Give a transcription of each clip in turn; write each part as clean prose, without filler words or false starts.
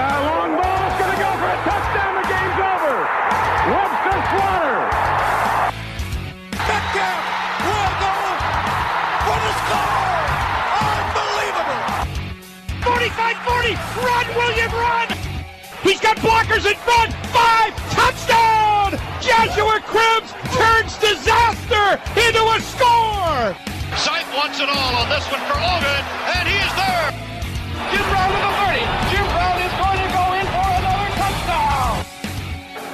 long ball is going to go for a touchdown. The game's over. Webster Slaughter. Metcalf will go for the score. Unbelievable. 45-40. Run, William, run. He's got blockers in front. 5. Touchdown. Joshua Cribbs turns disaster into a score. Sight wants it all on this one for Logan, and he is there. Jim Brown to the 30. Jim Brown is going to go in for another touchdown.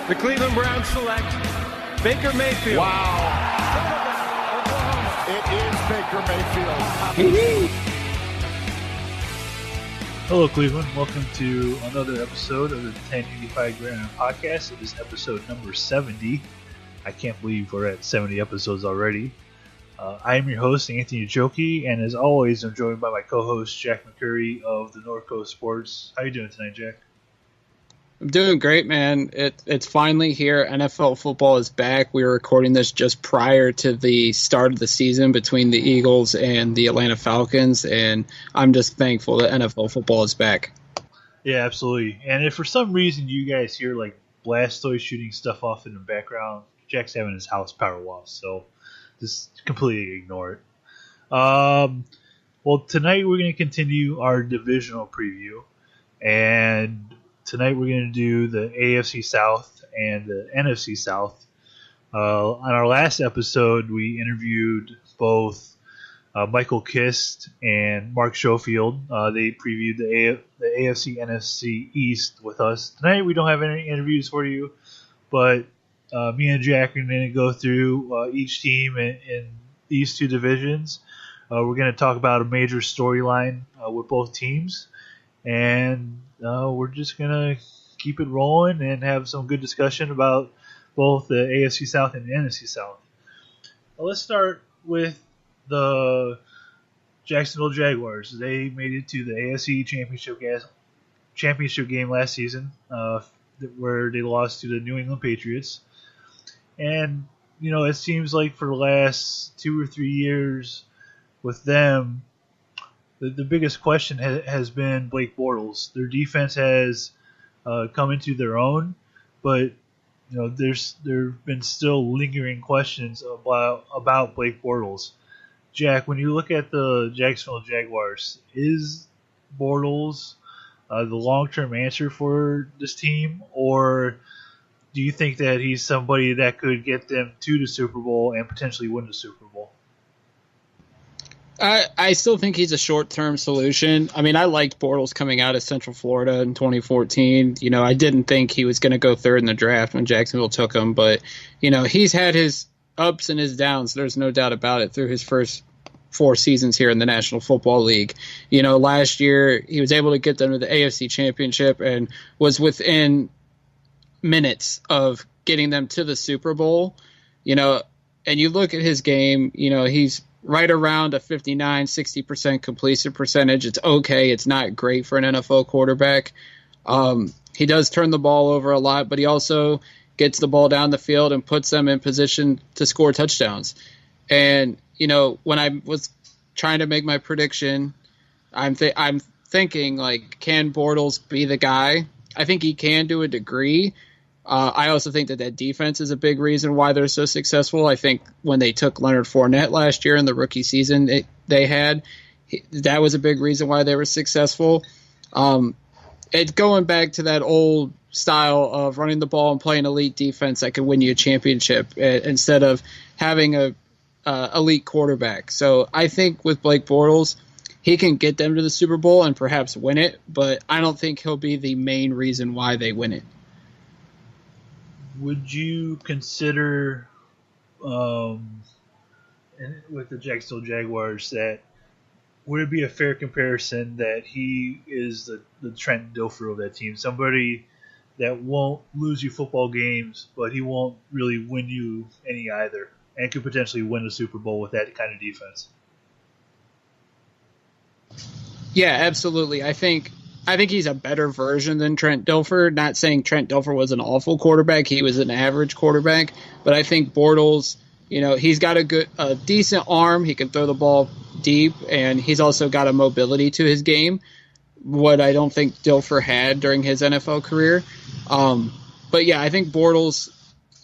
The Cleveland Browns select Baker Mayfield. Wow. It is Baker Mayfield. Hello, Cleveland. Welcome to another episode of the 1085 Grand Podcast. It is episode number 70. I can't believe we're at 70 episodes already. I am your host, Anthony Joki, and as always, I'm joined by my co-host, Jack McCurry of the North Coast Sports. How are you doing tonight, Jack? I'm doing great, man. It's finally here. NFL football is back. We were recording this just prior to the start of the season between the Eagles and the Atlanta Falcons, and I'm just thankful that NFL football is back. Yeah, absolutely. And if for some reason you guys hear like Blastoise shooting stuff off in the background, Jack's having his house power off, so just completely ignore it. Well, tonight we're going to continue our divisional preview, and tonight we're going to do the AFC South and the NFC South. On our last episode, we interviewed both Michael Kist and Mark Schofield. They previewed the AFC NFC East with us. Tonight we don't have any interviews for you, but me and Jack are going to go through each team in these two divisions. We're going to talk about a major storyline with both teams, and we're just going to keep it rolling and have some good discussion about both the AFC South and the NFC South. Let's start with the Jacksonville Jaguars. They made it to the AFC championship game last season, where they lost to the New England Patriots. And, you know, it seems like for the last 2 or 3 years with them, the biggest question has been Blake Bortles. Their defense has come into their own, but you know there've been still lingering questions about Blake Bortles. Jack, when you look at the Jacksonville Jaguars, is Bortles the long-term answer for this team, or do you think that he's somebody that could get them to the Super Bowl and potentially win the Super Bowl? I still think he's a short-term solution. I mean, I liked Bortles coming out of Central Florida in 2014. You know, I didn't think he was going to go third in the draft when Jacksonville took him. But, you know, he's had his ups and his downs. There's no doubt about it through his first 4 seasons here in the National Football League. You know, last year he was able to get them to the AFC Championship and was within minutes of getting them to the Super Bowl. You know, and you look at his game, you know, he's right around a 59-60% completion percentage. It's okay. It's not great for an NFL quarterback. He does turn the ball over a lot, but he also gets the ball down the field and puts them in position to score touchdowns. And, you know, when I was trying to make my prediction, I'm thinking, like, can Bortles be the guy? I think he can to a degree. I also think that defense is a big reason why they're so successful. I think when they took Leonard Fournette last year in the rookie season that was a big reason why they were successful. It's going back to that old style of running the ball and playing elite defense that could win you a championship instead of having a elite quarterback. So I think with Blake Bortles, he can get them to the Super Bowl and perhaps win it, but I don't think he'll be the main reason why they win it. Would you consider, with the Jacksonville Jaguars, that would it be a fair comparison that he is the Trent Dilfer of that team? Somebody that won't lose you football games, but he won't really win you any either, and could potentially win the Super Bowl with that kind of defense. Yeah, absolutely. I think he's a better version than Trent Dilfer. Not saying Trent Dilfer was an awful quarterback. He was an average quarterback. But I think Bortles, you know, he's got a decent arm. He can throw the ball deep, and he's also got a mobility to his game. what I don't think Dilfer had during his NFL career. But yeah, I think Bortles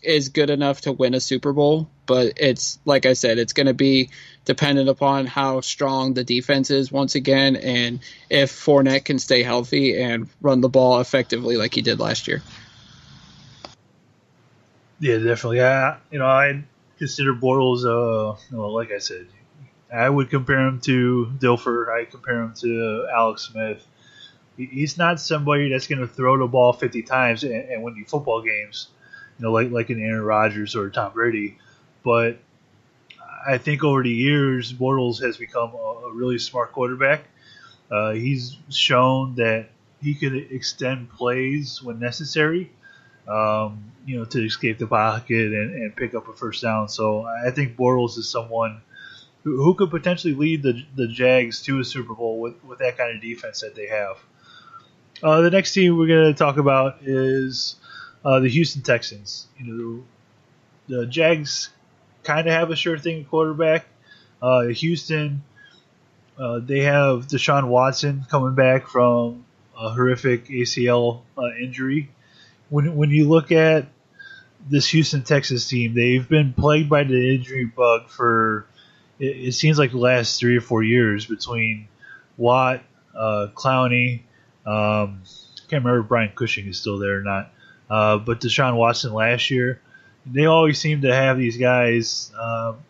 is good enough to win a Super Bowl, but it's like I said, it's going to be dependent upon how strong the defense is once again, and if Fournette can stay healthy and run the ball effectively like he did last year. Yeah, definitely. I consider Bortles, like I said, I would compare him to Dilfer. I compare him to Alex Smith. He's not somebody that's going to throw the ball 50 times and win you football games, like an Aaron Rodgers or Tom Brady. But I think over the years, Bortles has become a really smart quarterback. He's shown that he could extend plays when necessary, to escape the pocket and pick up a first down. So I think Bortles is someone who could potentially lead the Jags to a Super Bowl with that kind of defense that they have. The next team we're going to talk about is the Houston Texans. The Jags kind of have a sure thing quarterback. Houston, they have Deshaun Watson coming back from a horrific ACL injury. When you look at this Houston Texans team, they've been plagued by the injury bug for it seems like the last 3 or 4 years between Watt, Clowney. I can't remember if Brian Cushing is still there or not. But Deshaun Watson last year, they always seem to have these guys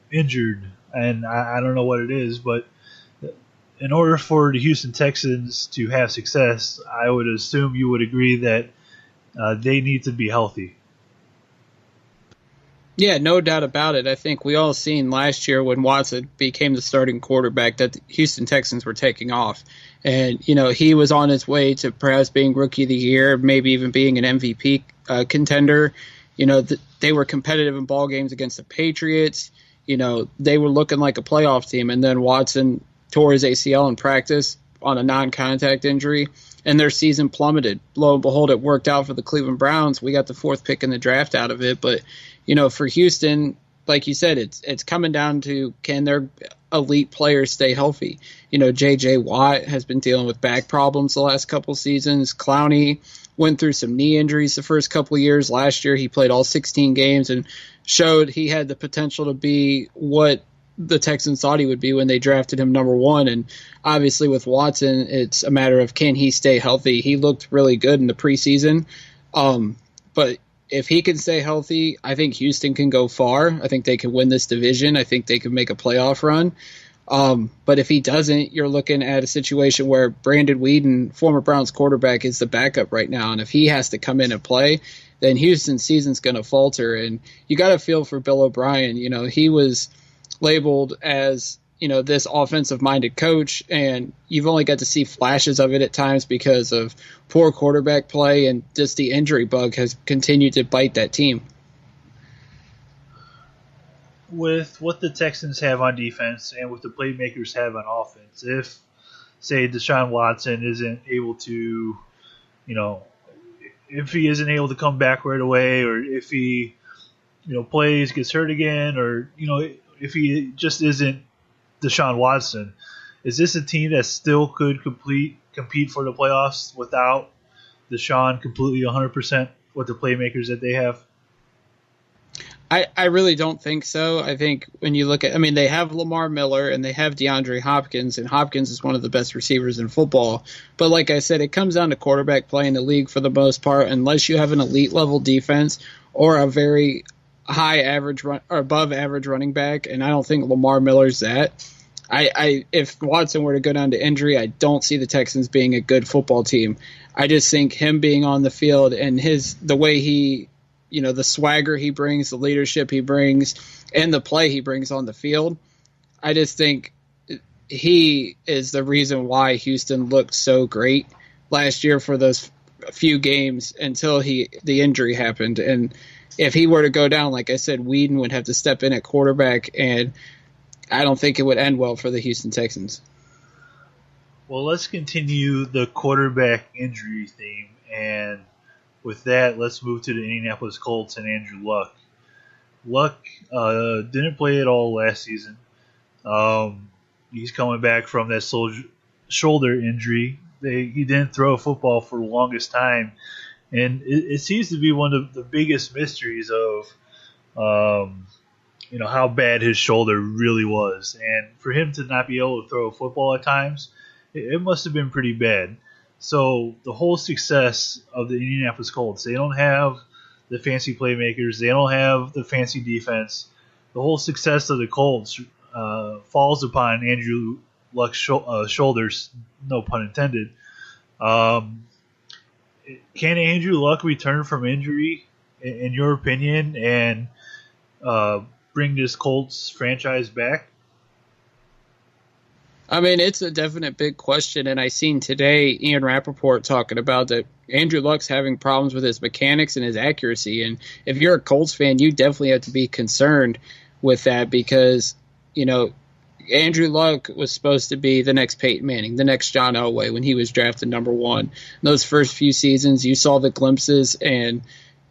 injured, and I don't know what it is, but in order for the Houston Texans to have success, I would assume you would agree that they need to be healthy. Yeah, no doubt about it. I think we all seen last year when Watson became the starting quarterback that the Houston Texans were taking off. And, he was on his way to perhaps being Rookie of the Year, maybe even being an MVP contender. They were competitive in ball games against the Patriots. They were looking like a playoff team. And then Watson tore his ACL in practice on a non-contact injury, and their season plummeted. Lo and behold, it worked out for the Cleveland Browns. We got the 4th pick in the draft out of it. But, for Houston, like you said, it's coming down to can their elite players stay healthy. J.J. Watt has been dealing with back problems the last couple seasons. Clowney went through some knee injuries the first couple of years. Last year, he played all 16 games and showed he had the potential to be what the Texans thought he would be when they drafted him number 1. And obviously with Watson, it's a matter of can he stay healthy. He looked really good in the preseason. But if he can stay healthy, I think Houston can go far. I think they can win this division. I think they can make a playoff run. But if he doesn't, you're looking at a situation where Brandon Weeden, former Browns quarterback, is the backup right now. And if he has to come in and play, then Houston's season's going to falter. And you got to feel for Bill O'Brien. He was labeled as this offensive-minded coach, and you've only got to see flashes of it at times because of poor quarterback play, and just the injury bug has continued to bite that team. With what the Texans have on defense and what the playmakers have on offense, if, say, Deshaun Watson isn't able to, if he isn't able to come back right away, or if he, plays, gets hurt again, or, if he just isn't Deshaun Watson, is this a team that still could compete for the playoffs without Deshaun completely 100% with the playmakers that they have? I really don't think so. I think when you look at, they have Lamar Miller and they have DeAndre Hopkins, and Hopkins is one of the best receivers in football. But like I said, it comes down to quarterback play in the league for the most part, unless you have an elite level defense or a very high average or above average running back, and I don't think Lamar Miller's that. If Watson were to go down to injury, I don't see the Texans being a good football team. I just think him being on the field and the way he, the swagger he brings, the leadership he brings, and the play he brings on the field, I just think he is the reason why Houston looked so great last year for those few games until the injury happened. And if he were to go down, like I said, Weeden would have to step in at quarterback, and I don't think it would end well for the Houston Texans. Well, let's continue the quarterback injury theme, and with that, let's move to the Indianapolis Colts and Andrew Luck. Luck didn't play at all last season. He's coming back from that shoulder injury he didn't throw a football for the longest time, and it seems to be one of the biggest mysteries of how bad his shoulder really was. And for him to not be able to throw a football at times, it must have been pretty bad. So the whole success of the Indianapolis Colts, they don't have the fancy playmakers, they don't have the fancy defense. The whole success of the Colts falls upon Andrew Luck's shoulders, no pun intended. Can Andrew Luck return from injury, in your opinion, and bring this Colts franchise back? I mean, it's a definite big question, and I seen today Ian Rappaport talking about that Andrew Luck's having problems with his mechanics and his accuracy, and if you're a Colts fan, you definitely have to be concerned with that because, Andrew Luck was supposed to be the next Peyton Manning, the next John Elway when he was drafted number 1. In those first few seasons, you saw the glimpses and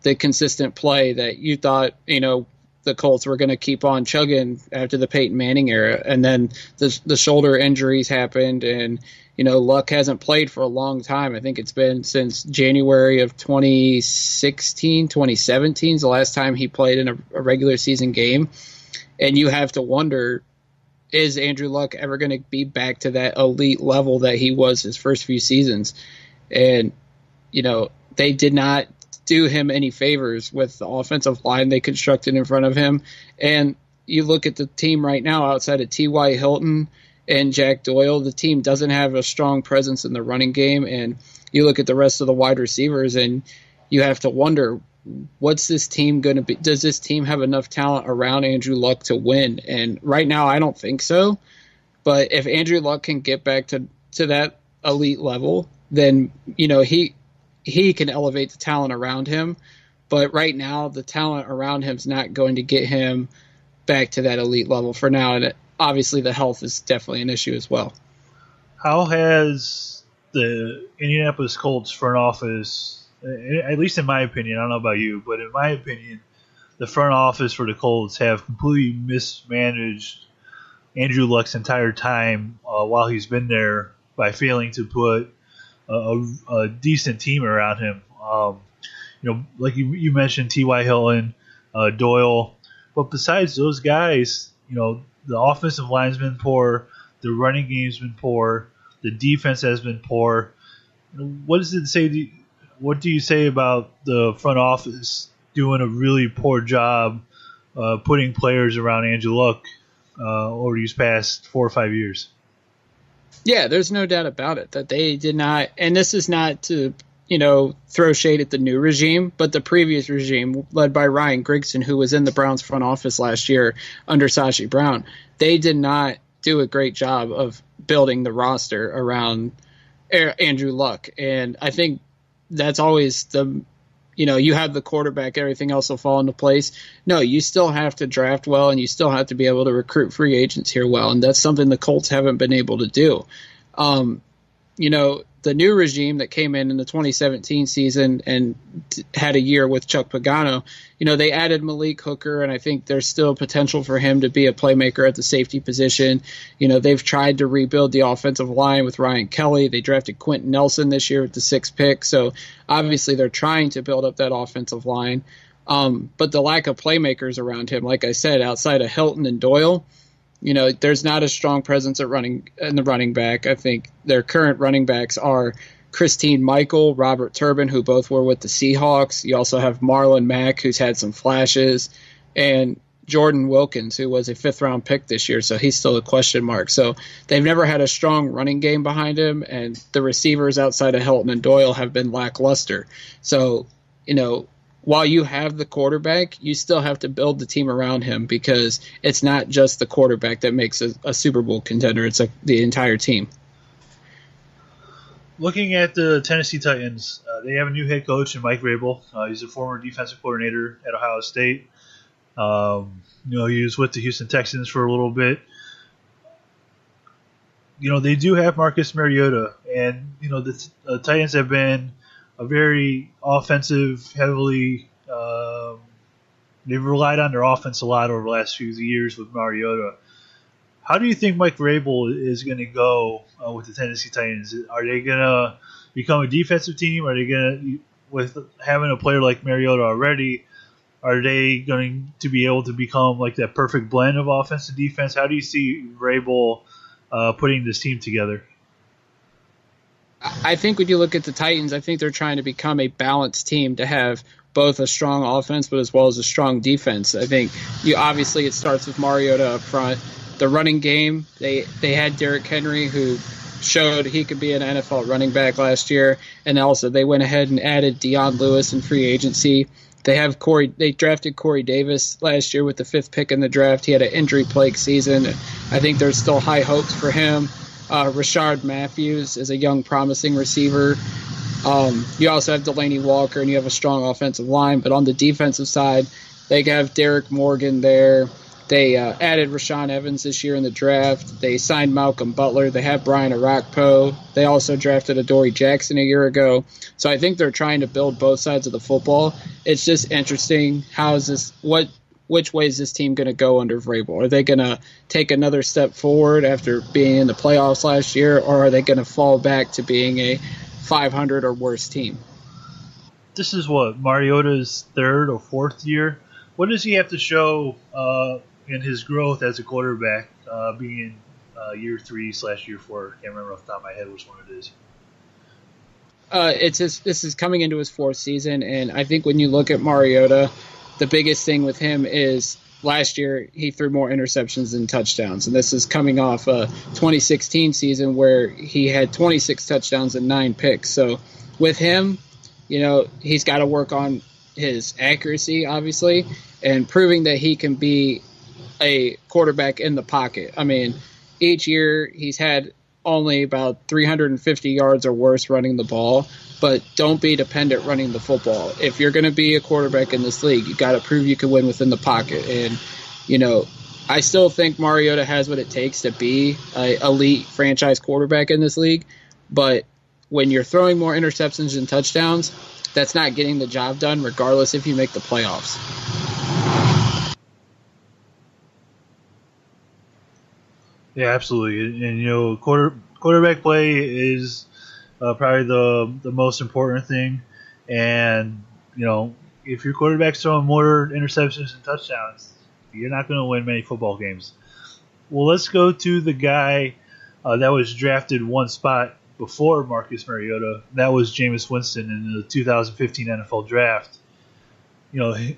the consistent play that you thought, the Colts were going to keep on chugging after the Peyton Manning era. And then the shoulder injuries happened, and, Luck hasn't played for a long time. I think it's been since January of 2017 is the last time he played in a regular season game. And you have to wonder, is Andrew Luck ever going to be back to that elite level that he was his first few seasons? And, they did not do him any favors with the offensive line they constructed in front of him. And you look at the team right now outside of T.Y. Hilton and Jack Doyle, the team doesn't have a strong presence in the running game. And you look at the rest of the wide receivers and you have to wonder, what's this team going to be? Does this team have enough talent around Andrew Luck to win? And right now, I don't think so. But if Andrew Luck can get back to that elite level, then, he can elevate the talent around him. But right now, the talent around him is not going to get him back to that elite level for now. And obviously, the health is definitely an issue as well. How has the Indianapolis Colts front office, at least in my opinion, I don't know about you, but in my opinion, the front office for the Colts have completely mismanaged Andrew Luck's entire time while he's been there by failing to put a decent team around him. Like you mentioned, T.Y. Hilton, Doyle. But besides those guys, the offensive line's been poor, the running game's been poor, the defense has been poor. What does it say? What do you say about the front office doing a really poor job putting players around Andrew Luck over these past 4 or 5 years? Yeah, there's no doubt about it that they did not, and this is not to, throw shade at the new regime, but the previous regime led by Ryan Grigson, who was in the Browns front office last year under Sashi Brown, they did not do a great job of building the roster around Andrew Luck. And I think that's always you have the quarterback, everything else will fall into place. No, you still have to draft well, and you still have to be able to recruit free agents here well, and that's something the Colts haven't been able to do. The new regime that came in the 2017 season and had a year with Chuck Pagano, they added Malik Hooker, and I think there's still potential for him to be a playmaker at the safety position. They've tried to rebuild the offensive line with Ryan Kelly. They drafted Quentin Nelson this year with the 6th pick, so obviously they're trying to build up that offensive line. But the lack of playmakers around him, like I said, outside of Hilton and Doyle, there's not a strong presence in the running back. I think their current running backs are Christine Michael, Robert Turbin, who both were with the Seahawks. You also have Marlon Mack, who's had some flashes, and Jordan Wilkins, who was a 5th-round pick this year, so he's still a question mark. So they've never had a strong running game behind him, and the receivers outside of Hilton and Doyle have been lackluster. So, while you have the quarterback, you still have to build the team around him because it's not just the quarterback that makes a Super Bowl contender. It's the entire team. Looking at the Tennessee Titans, they have a new head coach in Mike Vrabel. He's a former defensive coordinator at Ohio State. He was with the Houston Texans for a little bit. They do have Marcus Mariota, and the Titans have been a very offensive, heavily. They've relied on their offense a lot over the last few years with Mariota. How do you think Mike Vrabel is going to go with the Tennessee Titans? Are they going to become a defensive team? Are they going to, with having a player like Mariota already, are they going to be able to become like that perfect blend of offense and defense? How do you see Vrabel putting this team together? I think when you look at the Titans, I think they're trying to become a balanced team to have both a strong offense but as well as a strong defense. I think obviously it starts with Mariota up front. The running game, they had Derrick Henry, who showed he could be an NFL running back last year, and also they went ahead and added Deion Lewis in free agency. They drafted Corey Davis last year with the 5th pick in the draft. He had an injury-plagued season. I think there's still high hopes for him. Rashard Matthews is a young, promising receiver. You also have Delaney Walker, and you have a strong offensive line. But on the defensive side, they have Derek Morgan there. They added Rashaan Evans this year in the draft. They signed Malcolm Butler. They have Brian Orakpo. They also drafted Adoree Jackson a year ago. So I think they're trying to build both sides of the football. It's just interesting. Which way is this team going to go under Vrabel? Are they going to take another step forward after being in the playoffs last year, or are they going to fall back to being a 500 or worse team? This is Mariota's 3rd or 4th year. What does he have to show in his growth as a quarterback, being in year 3/year 4? I can't remember off the top of my head which one it is. This is coming into his 4th season, and I think when you look at Mariota, the biggest thing with him is last year he threw more interceptions than touchdowns, and this is coming off a 2016 season where he had 26 touchdowns and 9 picks. So with him, he's got to work on his accuracy, obviously, and proving that he can be a quarterback in the pocket. I mean, each year he's had only about 350 yards or worse running the ball, but don't be dependent running the football. If you're going to be a quarterback in this league, you got to prove you can win within the pocket. And, I still think Mariota has what it takes to be an elite franchise quarterback in this league, but when you're throwing more interceptions than touchdowns, that's not getting the job done, regardless if you make the playoffs. Yeah, absolutely. And quarterback play is probably the most important thing. And if your quarterback's throwing more interceptions than touchdowns, you're not going to win many football games. Well, let's go to the guy that was drafted one spot before Marcus Mariota. That was Jameis Winston in the 2015 NFL Draft.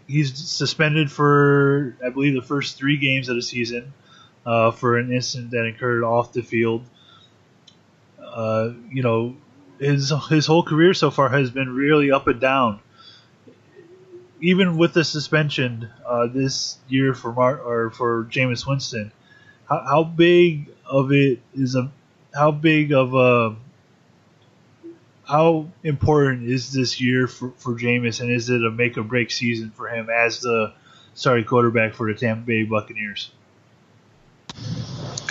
He's suspended for, I believe, the first 3 games of the season for an incident that occurred off the field. His whole career so far has been really up and down. Even with the suspension this year for Jameis Winston, how big of it is how important is this year for Jameis, and is it a make or break season for him as the starting quarterback for the Tampa Bay Buccaneers?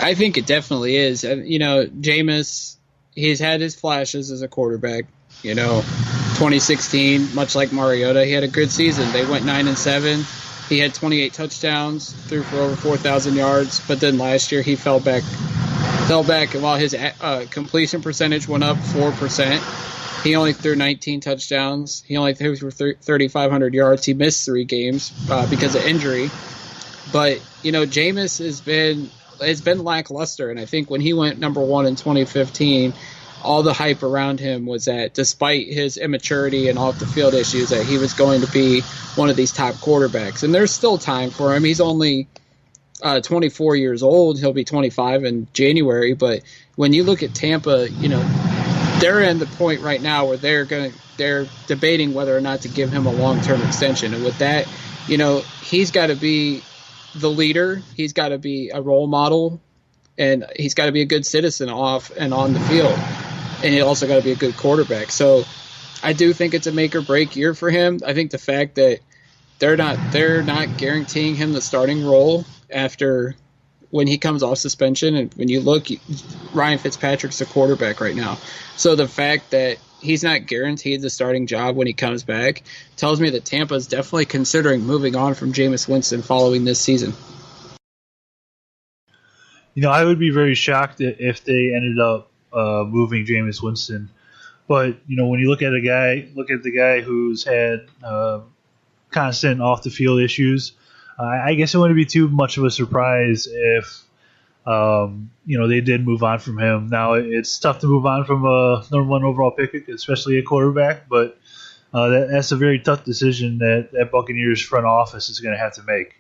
I think it definitely is. Jameis, he's had his flashes as a quarterback. 2016, much like Mariota, he had a good season. They went 9-7. He had 28 touchdowns, threw for over 4,000 yards. But then last year he fell back, and while his completion percentage went up 4%, he only threw 19 touchdowns. He only threw for 3,500 yards. He missed 3 games because of injury. But Jameis has been lackluster, and I think when he went number 1 in 2015, all the hype around him was that despite his immaturity and off the field issues, that he was going to be one of these top quarterbacks. And there's still time for him. He's only 24 years old. He'll be 25 in January. But when you look at Tampa, they're in the point right now where they're debating whether or not to give him a long-term extension. And with that, he's got to be the leader. He's got to be a role model, and he's got to be a good citizen off and on the field. And he also got to be a good quarterback. So I do think it's a make or break year for him. I think the fact that they're not guaranteeing him the starting role after when he comes off suspension, and when you look, Ryan Fitzpatrick's the quarterback right now. So the fact that he's not guaranteed the starting job when he comes back tells me that Tampa is definitely considering moving on from Jameis Winston following this season. I would be very shocked if they ended up moving Jameis Winston. But when you look at the guy who's had constant off the field issues, I guess it wouldn't be too much of a surprise if they did move on from him. Now it's tough to move on from a number 1 overall pick, especially a quarterback, but that's a very tough decision that Buccaneers front office is going to have to make.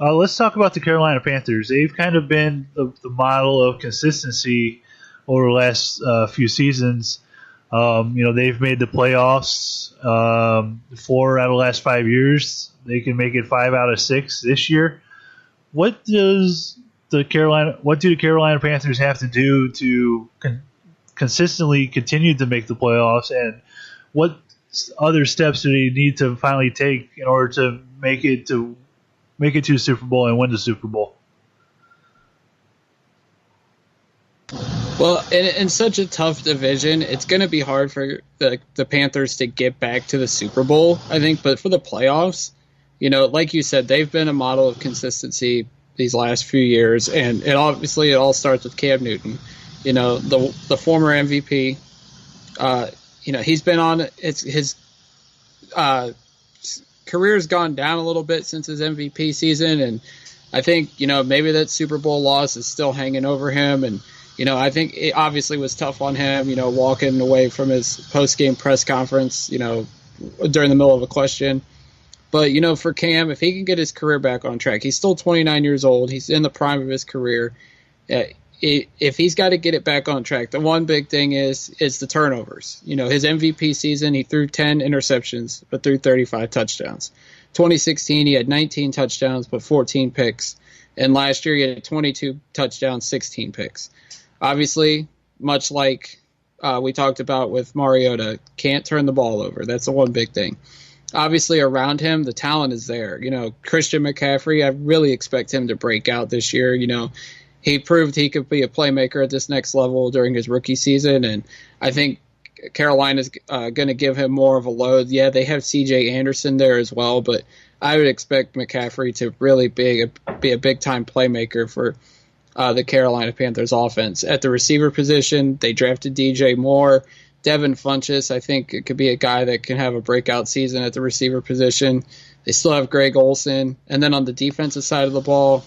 Let's talk about the Carolina Panthers. They've kind of been the model of consistency over the last few seasons. They've made the playoffs 4 out of the last 5 years. They can make it 5 out of 6 this year. What do the Carolina Panthers have to do to consistently continue to make the playoffs, and what other steps do they need to finally take in order to make it to the Super Bowl and win the Super Bowl? Well, in such a tough division, it's going to be hard for the Panthers to get back to the Super Bowl, I think. But for the playoffs, like you said, they've been a model of consistency these last few years, and it all starts with Cam Newton, the former MVP. He's been on his career's gone down a little bit since his MVP season, and I think maybe that Super Bowl loss is still hanging over him, and I think it obviously was tough on him, walking away from his post-game press conference, during the middle of a question. But, for Cam, if he can get his career back on track, he's still 29 years old. He's in the prime of his career. If he's got to get it back on track, the one big thing is the turnovers. His MVP season, he threw 10 interceptions, but threw 35 touchdowns. 2016, he had 19 touchdowns, but 14 picks. And last year, he had 22 touchdowns, 16 picks. Obviously, much like we talked about with Mariota, can't turn the ball over. That's the one big thing. Obviously, around him, the talent is there. Christian McCaffrey, I really expect him to break out this year. He proved he could be a playmaker at this next level during his rookie season, and I think Carolina's going to give him more of a load. Yeah, they have C.J. Anderson there as well, but I would expect McCaffrey to really be a big-time playmaker for the Carolina Panthers offense. At the receiver position, they drafted DJ Moore. Devin Funchess, I think it could be a guy that can have a breakout season at the receiver position. They still have Greg Olsen. And then on the defensive side of the ball,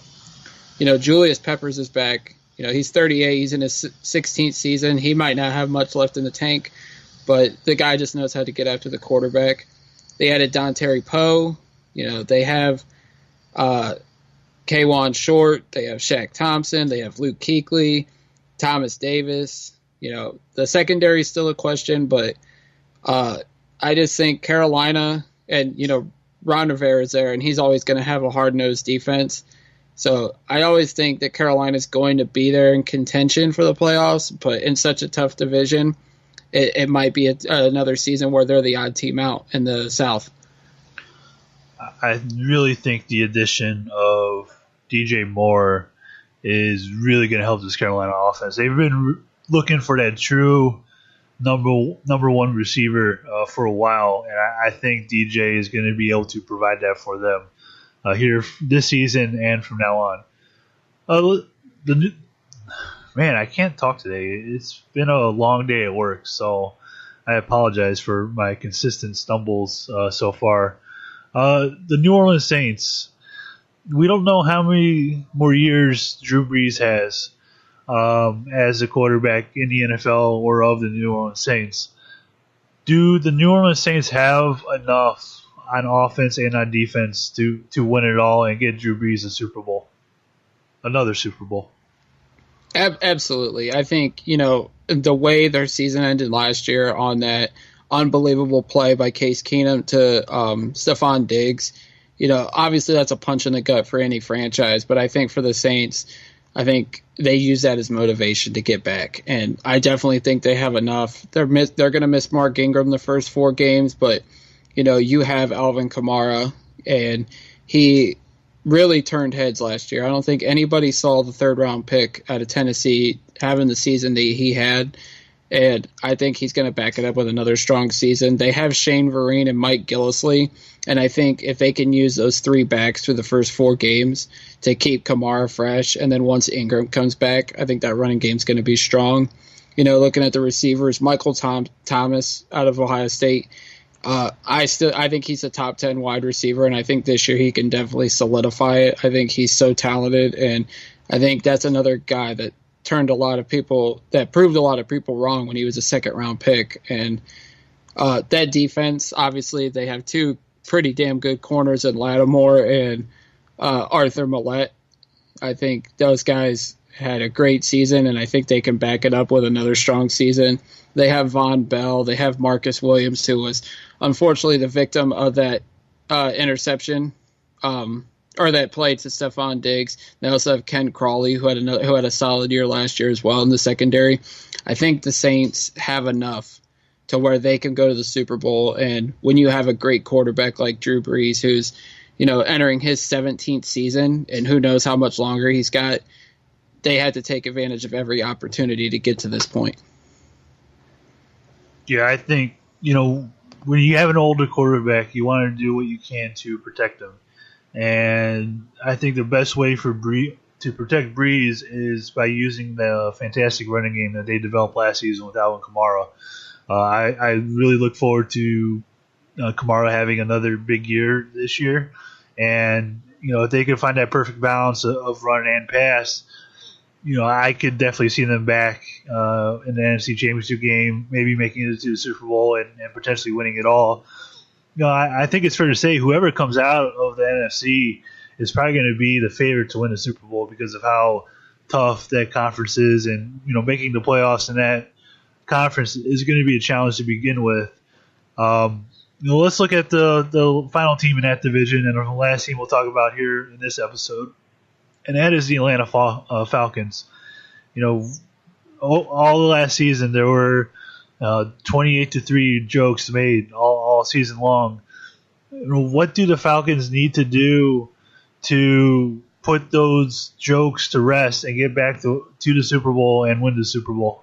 Julius Peppers is back. He's 38. He's in his 16th season. He might not have much left in the tank, but the guy just knows how to get after the quarterback. They added Dontari Poe. They have K'Wan Short. They have Shaq Thompson. They have Luke Kuechly, Thomas Davis. The secondary is still a question, but I just think Carolina and, Ron Rivera is there, and he's always going to have a hard-nosed defense. So I always think that Carolina is going to be there in contention for the playoffs, but in such a tough division, it might be another season where they're the odd team out in the South. I really think the addition of DJ Moore is really going to help this Carolina offense. They've been looking for that true number one receiver for a while, and I think DJ is going to be able to provide that for them here this season and from now on. Man, I can't talk today. It's been a long day at work, so I apologize for my consistent stumbles so far. The New Orleans Saints, we don't know how many more years Drew Brees has as a quarterback in the NFL or of the New Orleans Saints. Do the New Orleans Saints have enough on offense and on defense to win it all and get Drew Brees a Super Bowl? Another Super Bowl. Absolutely. I think, the way their season ended last year on that unbelievable play by Case Keenum to Stephon Diggs, obviously that's a punch in the gut for any franchise, but I think for the Saints, I think they use that as motivation to get back. And I definitely think they have enough. They're going to miss Mark Ingram the first 4 games, but, you have Alvin Kamara, and he really turned heads last year. I don't think anybody saw the 3rd-round pick out of Tennessee having the season that he had. And I think he's going to back it up with another strong season. They have Shane Vereen and Mike Gillislee. And I think if they can use those 3 backs for the first 4 games to keep Kamara fresh, and then once Ingram comes back, I think that running game's going to be strong. Looking at the receivers, Michael Thomas out of Ohio State, I think he's a top 10 wide receiver, and I think this year he can definitely solidify it. I think he's so talented, and I think that's another guy that proved a lot of people wrong when he was a second-round pick. And that defense, obviously, they have 2 pretty damn good corners in Lattimore and Arthur Millette. I think those guys had a great season, and I think they can back it up with another strong season. They have Von Bell. They have Marcus Williams, who was unfortunately the victim of that interception or that play to Stephon Diggs. They also have Ken Crawley, who had a solid year last year as well in the secondary. I think the Saints have enough to where they can go to the Super Bowl. And when you have a great quarterback like Drew Brees, who's entering his 17th season, and who knows how much longer he's got, they had to take advantage of every opportunity to get to this point. Yeah, I think, when you have an older quarterback, you want to do what you can to protect him. And I think the best way to protect Brees is by using the fantastic running game that they developed last season with Alvin Kamara. I really look forward to Kamara having another big year this year. And, if they can find that perfect balance of run and pass, I could definitely see them back in the NFC Championship game, maybe making it to the Super Bowl and potentially winning it all. I think it's fair to say whoever comes out of the NFC is probably going to be the favorite to win the Super Bowl because of how tough that conference is, and making the playoffs in that conference is going to be a challenge to begin with. Let's look at the final team in that division, and the last team we'll talk about here in this episode, and that is the Atlanta Falcons. All the last season there were 28-3 jokes made all season long. What do the Falcons need to do to put those jokes to rest and get back to the Super Bowl and win the Super Bowl?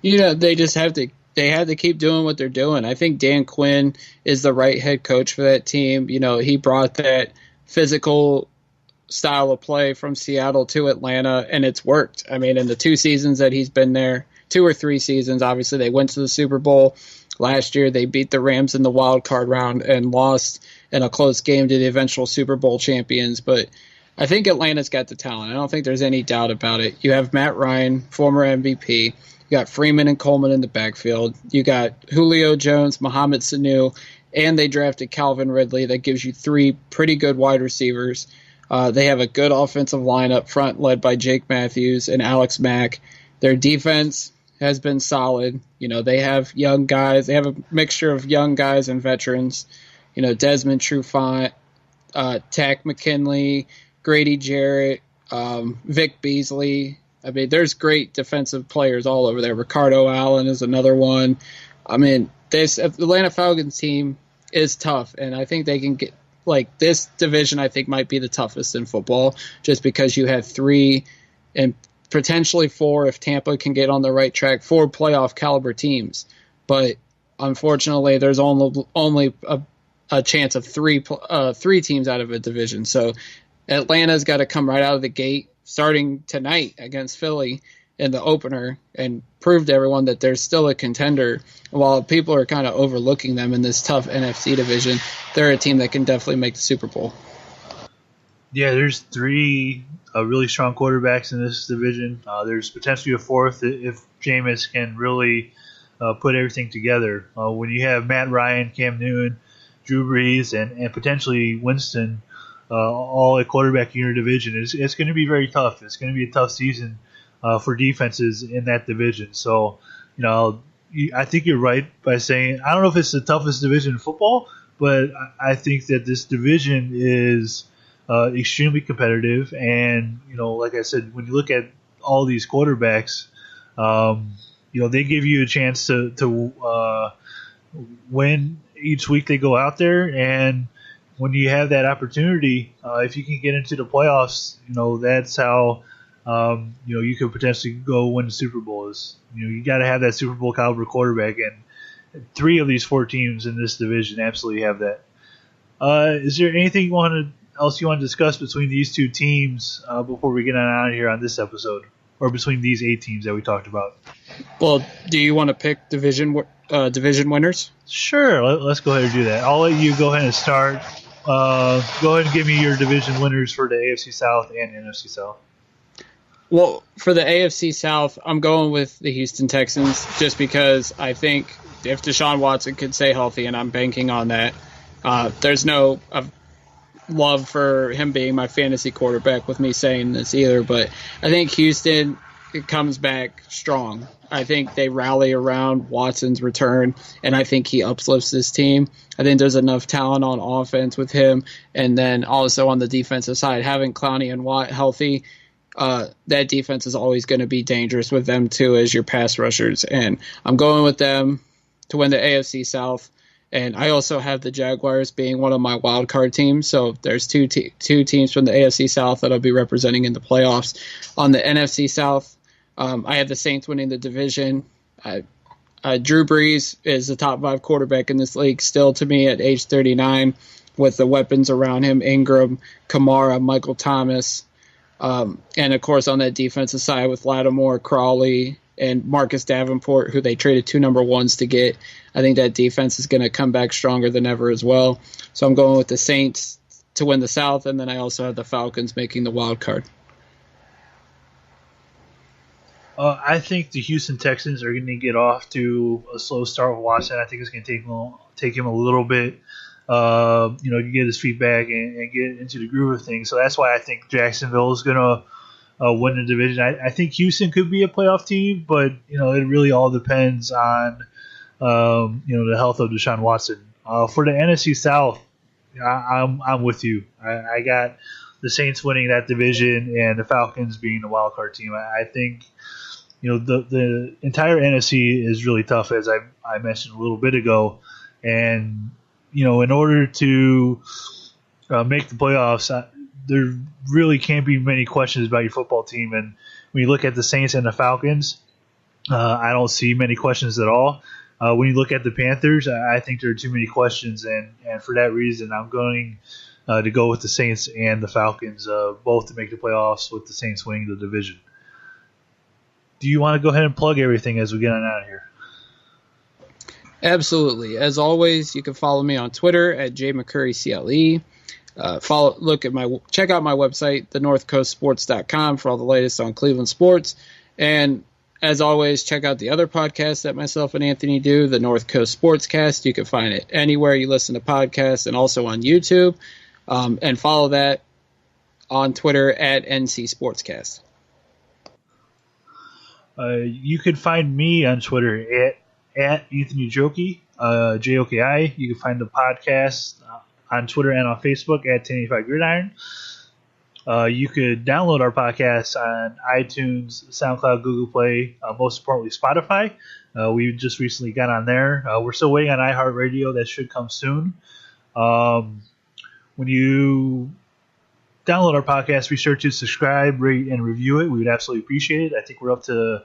They just have to keep doing what they're doing. I think Dan Quinn is the right head coach for that team. He brought that physical style of play from Seattle to Atlanta, and it's worked. I mean, in the 2 seasons that he's been there, 2 or 3 seasons, obviously they went to the Super Bowl. Last year they beat the Rams in the wild card round and lost in a close game to the eventual Super Bowl champions. But I think Atlanta's got the talent. I don't think there's any doubt about it. You have Matt Ryan, former MVP. You got Freeman and Coleman in the backfield. You got Julio Jones, Mohamed Sanu, and they drafted Calvin Ridley. That gives you 3 pretty good wide receivers. They have a good offensive line up front led by Jake Matthews and Alex Mack. Their defense has been solid. They have young guys. They have a mixture of young guys and veterans. Desmond Trufant, Tack McKinley, Grady Jarrett, Vic Beasley. I mean, there's great defensive players all over there. Ricardo Allen is another one. I mean, this Atlanta Falcons team is tough, and I think they can get this division. I think might be the toughest in football, just because you have 3 and potentially 4 if Tampa can get on the right track, 4 playoff caliber teams. But unfortunately, there's only a chance of 3 teams out of a division. So Atlanta's got to come right out of the gate, starting tonight against Philly in the opener, and prove to everyone that they're still a contender. While people are kind of overlooking them in this tough NFC division, they're a team that can definitely make the Super Bowl. Yeah, there's 3 really strong quarterbacks in this division. There's potentially a 4th if Jameis can really put everything together. When you have Matt Ryan, Cam Newton, Drew Brees, and potentially Winston all at quarterback in your division, it's going to be very tough. It's going to be a tough season for defenses in that division. So, I think you're right by saying, I don't know if it's the toughest division in football, but I think that this division is extremely competitive. And, like I said, when you look at all these quarterbacks, they give you a chance to win each week they go out there. And when you have that opportunity, if you can get into the playoffs, that's how you could potentially go win the Super Bowl. You got to have that Super Bowl caliber quarterback, and 3 of these 4 teams in this division absolutely have that. Is there anything else you want to discuss between these 2 teams before we get on out of here on this episode, or between these 8 teams that we talked about? Well, do you want to pick division winners? Sure, let's go ahead and do that. I'll let you go ahead and start. Go ahead and give me your division winners for the AFC South and NFC South. Well, for the AFC South, I'm going with the Houston Texans just because I think if Deshaun Watson could stay healthy, and I'm banking on that, there's no love for him being my fantasy quarterback with me saying this either, but I think Houston comes back strong. I think they rally around Watson's return, and I think he uplifts this team. I think there's enough talent on offense with him, and then also on the defensive side, having Clowney and Watt healthy, that defense is always going to be dangerous with them too as your pass rushers, and I'm going with them to win the AFC South. And I also have the Jaguars being one of my wild card teams. So there's two teams from the AFC South that I'll be representing in the playoffs. On the NFC South, I have the Saints winning the division. Drew Brees is the top 5 quarterback in this league still to me at age 39 with the weapons around him, Ingram, Kamara, Michael Thomas. And, of course, on that defensive side with Lattimore, Crawley, and Marcus Davenport, who they traded 2 number 1s to get. I think that defense is going to come back stronger than ever as well. So I'm going with the Saints to win the South, and then I also have the Falcons making the wild card. I think the Houston Texans are going to get off to a slow start with Watson. I think it's going to take him a little bit, to get his feet back and get into the groove of things. So that's why I think Jacksonville is going to win the division. I think Houston could be a playoff team, but it really all depends on the health of Deshaun Watson. For the NFC South, I'm with you. I got the Saints winning that division and the Falcons being the wild card team. I think the entire NFC is really tough, as I mentioned a little bit ago, and in order to make the playoffs, there really can't be many questions about your football team. And when you look at the Saints and the Falcons, I don't see many questions at all. When you look at the Panthers, I think there are too many questions, and for that reason, I'm going to go with the Saints and the Falcons, both to make the playoffs, with the Saints winning the division. Do you want to go ahead and plug everything as we get on out of here? Absolutely. As always, you can follow me on Twitter at jmccurrycle. Check out my website, thenorthcoastsports.com, for all the latest on Cleveland sports. And as always, check out the other podcasts that myself and Anthony do, the North Coast Sportscast. You can find it anywhere you listen to podcasts and also on YouTube. And follow that on Twitter at NC Sportscast. You can find me on Twitter at Anthony Joki, Joki. You can find the podcast on Twitter and on Facebook at 1085 Gridiron. You could download our podcast on iTunes, SoundCloud, Google Play, most importantly Spotify. We just recently got on there. We're still waiting on iHeartRadio. That should come soon. When you download our podcast, be sure to subscribe, rate, and review it. We would absolutely appreciate it. I think we're up to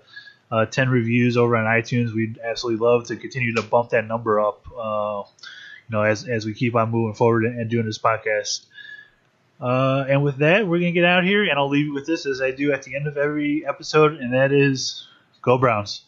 10 reviews over on iTunes. We'd absolutely love to continue to bump that number up, as we keep on moving forward and doing this podcast. And with that, we're going to get out here, and I'll leave you with this as I do at the end of every episode, and that is, go Browns.